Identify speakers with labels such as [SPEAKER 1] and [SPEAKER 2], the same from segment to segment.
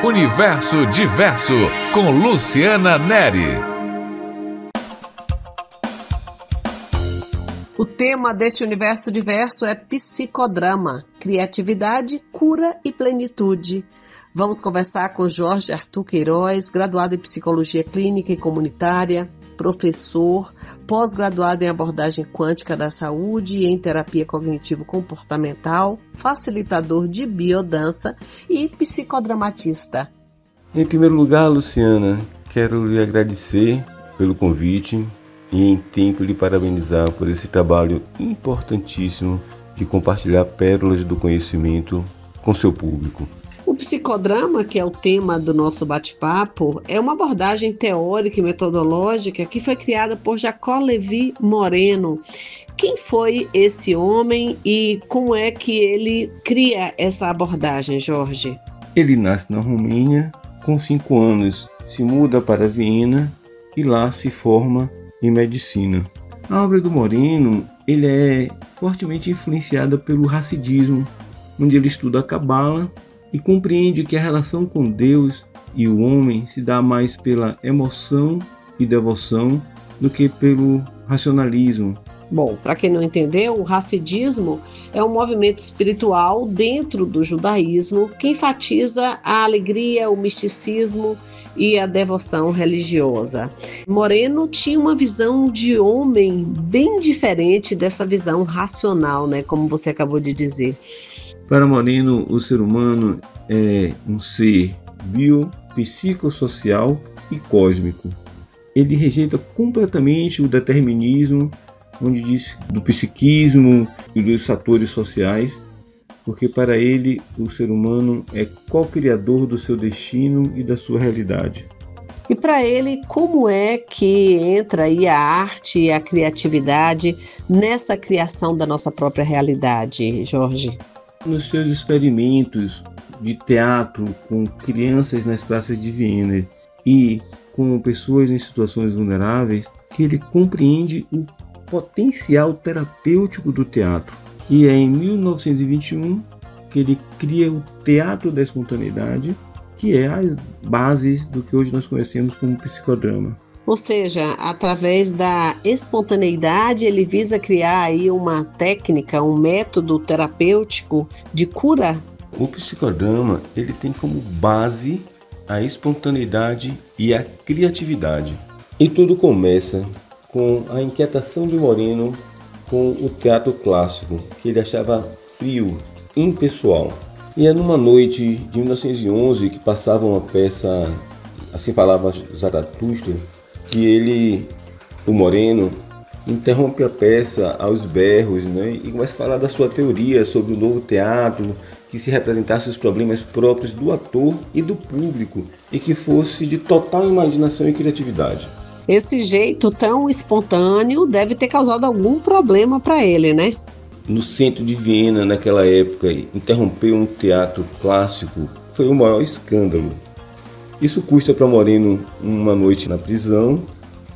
[SPEAKER 1] Universo Diverso, com Luciana Neri.
[SPEAKER 2] O tema deste Universo Diverso é psicodrama, criatividade, cura e plenitude. Vamos conversar com Jorge Arthur Queiroz, graduado em Psicologia Clínica e Comunitária, professor, pós-graduado em Abordagem Quântica da Saúde e em Terapia Cognitivo-Comportamental, facilitador de biodança e psicodramatista.
[SPEAKER 3] Em primeiro lugar, Luciana, quero lhe agradecer pelo convite e em tempo lhe parabenizar por esse trabalho importantíssimo de compartilhar pérolas do conhecimento com seu público.
[SPEAKER 2] O psicodrama, que é o tema do nosso bate-papo, é uma abordagem teórica e metodológica que foi criada por Jacob Levy Moreno. Quem foi esse homem e como é que ele cria essa abordagem, Jorge?
[SPEAKER 3] Ele nasce na Romênia, com 5 anos se muda para Viena e lá se forma em medicina. A obra do Moreno ele é fortemente influenciada pelo Hassidismo, onde ele estuda a Cabala e compreende que a relação com Deus e o homem se dá mais pela emoção e devoção do que pelo racionalismo.
[SPEAKER 2] Bom, para quem não entendeu, o Hassidismo é um movimento espiritual dentro do judaísmo que enfatiza a alegria, o misticismo e a devoção religiosa. Moreno tinha uma visão de homem bem diferente dessa visão racional, né, como você acabou de dizer.
[SPEAKER 3] Para Moreno, o ser humano é um ser biopsicossocial e cósmico. Ele rejeita completamente o determinismo, onde diz do psiquismo e dos fatores sociais, porque para ele o ser humano é co-criador do seu destino e da sua realidade.
[SPEAKER 2] E para ele, como é que entra aí a arte e a criatividade nessa criação da nossa própria realidade, Jorge?
[SPEAKER 3] Nos seus experimentos de teatro com crianças nas praças de Viena e com pessoas em situações vulneráveis, que ele compreende o potencial terapêutico do teatro. E é em 1921 que ele cria o Teatro da Espontaneidade, que é as bases do que hoje nós conhecemos como psicodrama.
[SPEAKER 2] Ou seja, através da espontaneidade, ele visa criar aí uma técnica, um método terapêutico de cura?
[SPEAKER 3] O psicodrama ele tem como base a espontaneidade e a criatividade. E tudo começa com a inquietação de Moreno com o teatro clássico, que ele achava frio, impessoal. E é numa noite de 1911 que passava uma peça, assim falava Zaratustra, que ele, o Moreno, interrompe a peça aos berros, né, e começa a falar da sua teoria sobre o novo teatro, que se representasse os problemas próprios do ator e do público, e que fosse de total imaginação e criatividade.
[SPEAKER 2] Esse jeito tão espontâneo deve ter causado algum problema para ele, né?
[SPEAKER 3] No centro de Viena, naquela época, interromper um teatro clássico foi o maior escândalo. Isso custa para Moreno uma noite na prisão,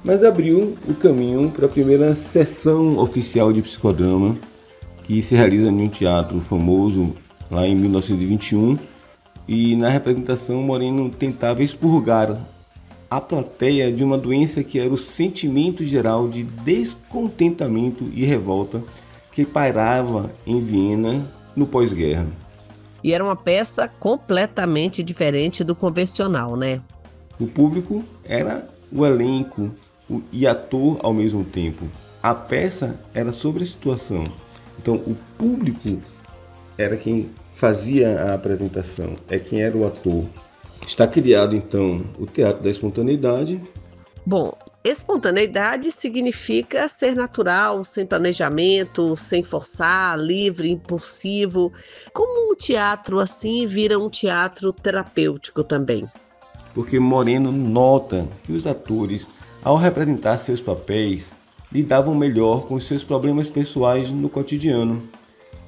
[SPEAKER 3] mas abriu o caminho para a primeira sessão oficial de psicodrama, que se realiza em um teatro famoso lá em 1921, e na representação Moreno tentava expurgar a plateia de uma doença que era o sentimento geral de descontentamento e revolta que pairava em Viena no pós-guerra.
[SPEAKER 2] E era uma peça completamente diferente do convencional, né?
[SPEAKER 3] O público era o elenco e ator ao mesmo tempo. A peça era sobre a situação. Então o público era quem fazia a apresentação, é quem era o ator. Está criado então o Teatro da Espontaneidade.
[SPEAKER 2] Bom, espontaneidade significa ser natural, sem planejamento, sem forçar, livre, impulsivo. Como o teatro assim vira um teatro terapêutico também?
[SPEAKER 3] Porque Moreno nota que os atores, ao representar seus papéis, lidavam melhor com os seus problemas pessoais no cotidiano.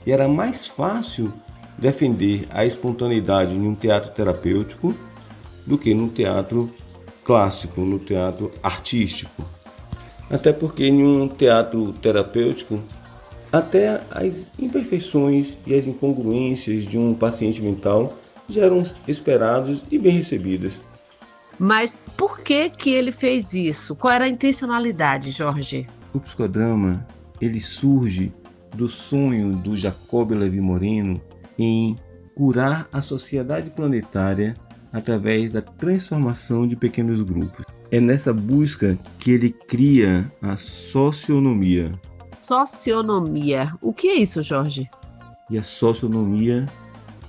[SPEAKER 3] E era mais fácil defender a espontaneidade em um teatro terapêutico do que no teatro clássico, no teatro artístico. Até porque em um teatro terapêutico, até as imperfeições e as incongruências de um paciente mental já eram esperados e bem recebidos.
[SPEAKER 2] Mas por que ele fez isso? Qual era a intencionalidade, Jorge?
[SPEAKER 3] O psicodrama, ele surge do sonho do Jacob Levi Moreno em curar a sociedade planetária através da transformação de pequenos grupos. É nessa busca que ele cria a socionomia.
[SPEAKER 2] Socionomia. O que é isso, Jorge?
[SPEAKER 3] E a socionomia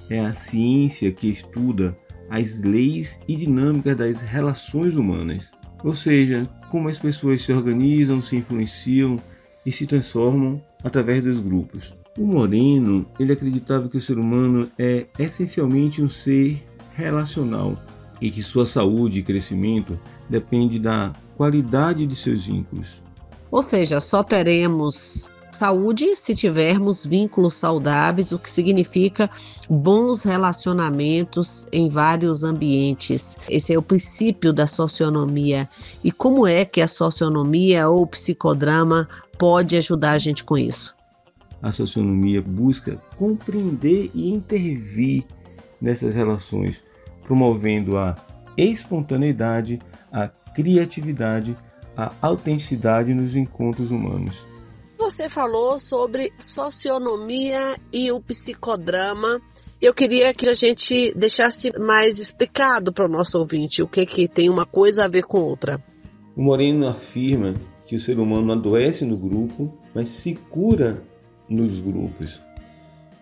[SPEAKER 3] é a ciência que estuda as leis e dinâmicas das relações humanas. Ou seja, como as pessoas se organizam, se influenciam e se transformam através dos grupos. O Moreno, ele acreditava que o ser humano é essencialmente um ser relacional e que sua saúde e crescimento depende da qualidade de seus vínculos.
[SPEAKER 2] Ou seja, só teremos saúde se tivermos vínculos saudáveis, o que significa bons relacionamentos em vários ambientes. Esse é o princípio da socionomia. E como é que a socionomia ou o psicodrama pode ajudar a gente com isso?
[SPEAKER 3] A socionomia busca compreender e intervir nessas relações, promovendo a espontaneidade, a criatividade, a autenticidade nos encontros humanos.
[SPEAKER 2] Você falou sobre socionomia e o psicodrama. Eu queria que a gente deixasse mais explicado para o nosso ouvinte o que tem uma coisa a ver com outra.
[SPEAKER 3] O Moreno afirma que o ser humano adoece no grupo, mas se cura nos grupos.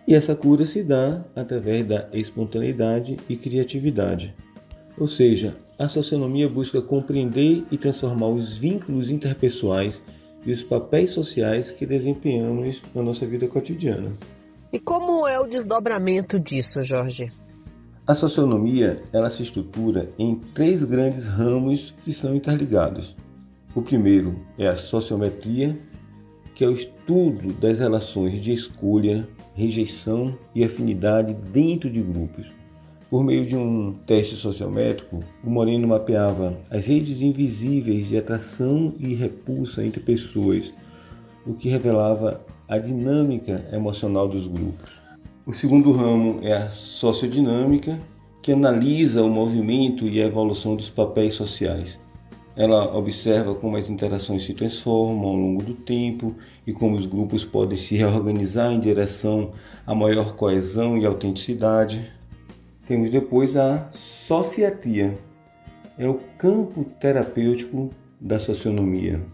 [SPEAKER 3] E essa cura se dá através da espontaneidade e criatividade. Ou seja, a socionomia busca compreender e transformar os vínculos interpessoais e os papéis sociais que desempenhamos na nossa vida cotidiana.
[SPEAKER 2] E como é o desdobramento disso, Jorge?
[SPEAKER 3] A socionomia, ela se estrutura em 3 grandes ramos que são interligados. O primeiro é a sociometria, que é o estudo das relações de escolha, rejeição e afinidade dentro de grupos. Por meio de um teste sociométrico, o Moreno mapeava as redes invisíveis de atração e repulsa entre pessoas, o que revelava a dinâmica emocional dos grupos. O segundo ramo é a sociodinâmica, que analisa o movimento e a evolução dos papéis sociais. Ela observa como as interações se transformam ao longo do tempo e como os grupos podem se reorganizar em direção a maior coesão e autenticidade. Temos depois a sociatria, é o campo terapêutico da socionomia,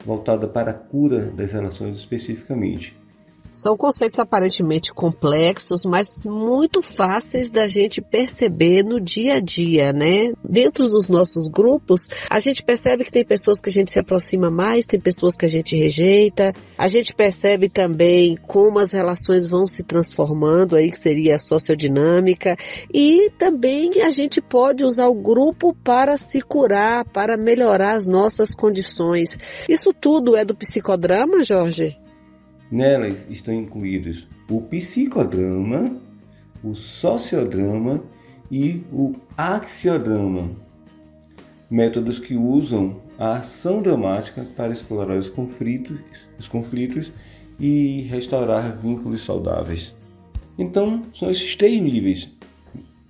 [SPEAKER 3] voltada para a cura das relações especificamente.
[SPEAKER 2] São conceitos aparentemente complexos, mas muito fáceis da gente perceber no dia a dia, né? Dentro dos nossos grupos, a gente percebe que tem pessoas que a gente se aproxima mais, tem pessoas que a gente rejeita. A gente percebe também como as relações vão se transformando, aí que seria a sociodinâmica. E também a gente pode usar o grupo para se curar, para melhorar as nossas condições. Isso tudo é do psicodrama, Jorge?
[SPEAKER 3] Nelas estão incluídos o psicodrama, o sociodrama e o axiodrama, métodos que usam a ação dramática para explorar os conflitos e restaurar vínculos saudáveis. Então, são esses 3 níveis: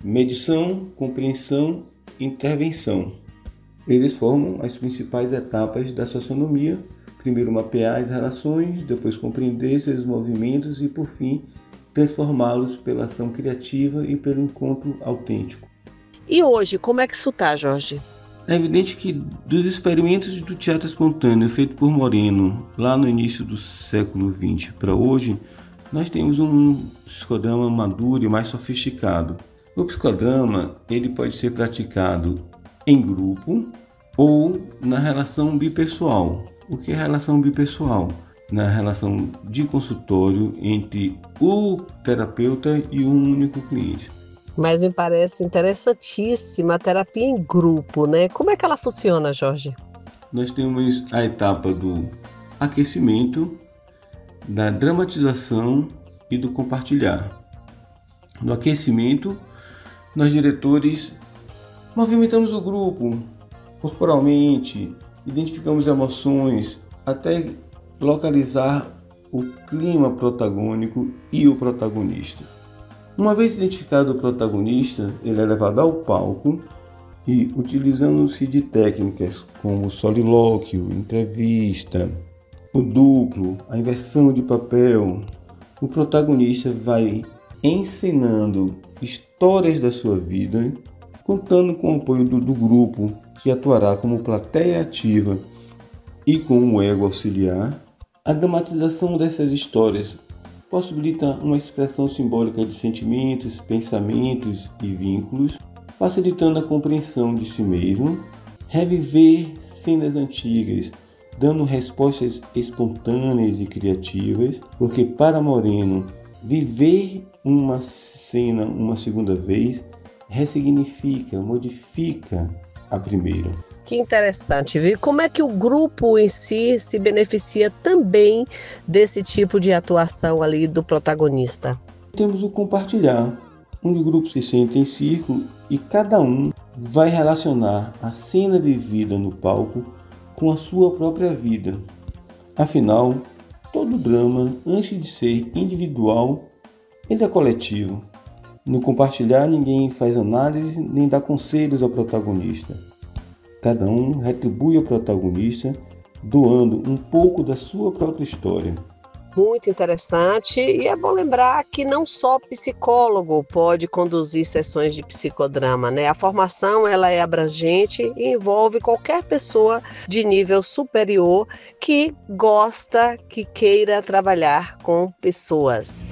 [SPEAKER 3] medição, compreensão e intervenção. Eles formam as principais etapas da socionomia. Primeiro mapear as relações, depois compreender seus movimentos e, por fim, transformá-los pela ação criativa e pelo encontro autêntico.
[SPEAKER 2] E hoje, como é que isso está, Jorge?
[SPEAKER 3] É evidente que dos experimentos do teatro espontâneo feito por Moreno lá no início do século XX para hoje, nós temos um psicodrama maduro e mais sofisticado. O psicodrama ele pode ser praticado em grupo ou na relação bipessoal. O que é relação bipessoal? Na relação de consultório entre o terapeuta e um único cliente.
[SPEAKER 2] Mas me parece interessantíssima a terapia em grupo, né? Como é que ela funciona, Jorge?
[SPEAKER 3] Nós temos a etapa do aquecimento, da dramatização e do compartilhar. No aquecimento, nós diretores movimentamos o grupo corporalmente, identificamos emoções até localizar o clima protagônico e o protagonista. Uma vez identificado o protagonista, ele é levado ao palco e, utilizando-se de técnicas como o solilóquio, entrevista, o duplo, a inversão de papel, o protagonista vai encenando histórias da sua vida, contando com o apoio do grupo, que atuará como plateia ativa e com o ego auxiliar. A dramatização dessas histórias possibilita uma expressão simbólica de sentimentos, pensamentos e vínculos, facilitando a compreensão de si mesmo, reviver cenas antigas, dando respostas espontâneas e criativas, porque para Moreno, viver uma cena uma segunda vez ressignifica, modifica a primeira.
[SPEAKER 2] Que interessante, viu? Como é que o grupo em si se beneficia também desse tipo de atuação ali do protagonista?
[SPEAKER 3] Temos o compartilhar, onde o grupo se senta em círculo e cada um vai relacionar a cena vivida no palco com a sua própria vida. Afinal, todo drama, antes de ser individual, ele é coletivo. No compartilhar, ninguém faz análise nem dá conselhos ao protagonista. Cada um retribui ao protagonista, doando um pouco da sua própria história.
[SPEAKER 2] Muito interessante, e é bom lembrar que não só psicólogo pode conduzir sessões de psicodrama, né? A formação ela é abrangente e envolve qualquer pessoa de nível superior que gosta, que queira trabalhar com pessoas.